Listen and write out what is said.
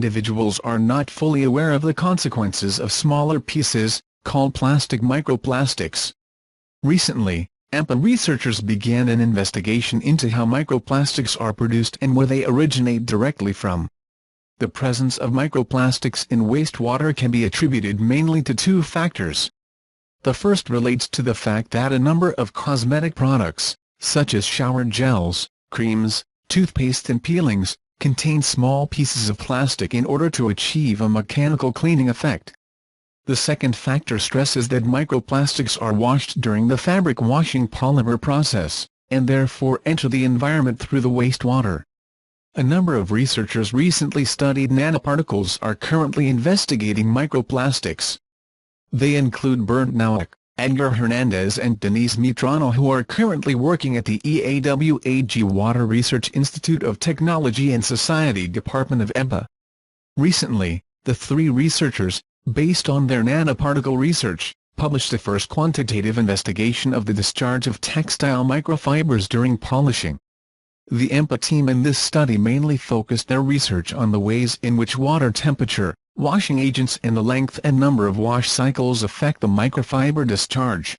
individuals are not fully aware of the consequences of smaller pieces, called plastic microplastics. Recently, Empa researchers began an investigation into how microplastics are produced and where they originate directly from. The presence of microplastics in wastewater can be attributed mainly to two factors. The first relates to the fact that a number of cosmetic products, such as shower gels, creams, toothpaste and peelings, contain small pieces of plastic in order to achieve a mechanical cleaning effect. The second factor stresses that microplastics are washed during the fabric washing polymer process, and therefore enter the environment through the wastewater. A number of researchers recently studied nanoparticles are currently investigating microplastics. They include Bernd Nowack, Edgar Hernandez and Denise Mitrano, who are currently working at the EAWAG Water Research Institute of Technology and Society Department of Empa. Recently, the three researchers, based on their nanoparticle research, published the first quantitative investigation of the discharge of textile microfibers during polishing. The Empa team in this study mainly focused their research on the ways in which water temperature, washing agents and the length and number of wash cycles affect the microfiber discharge.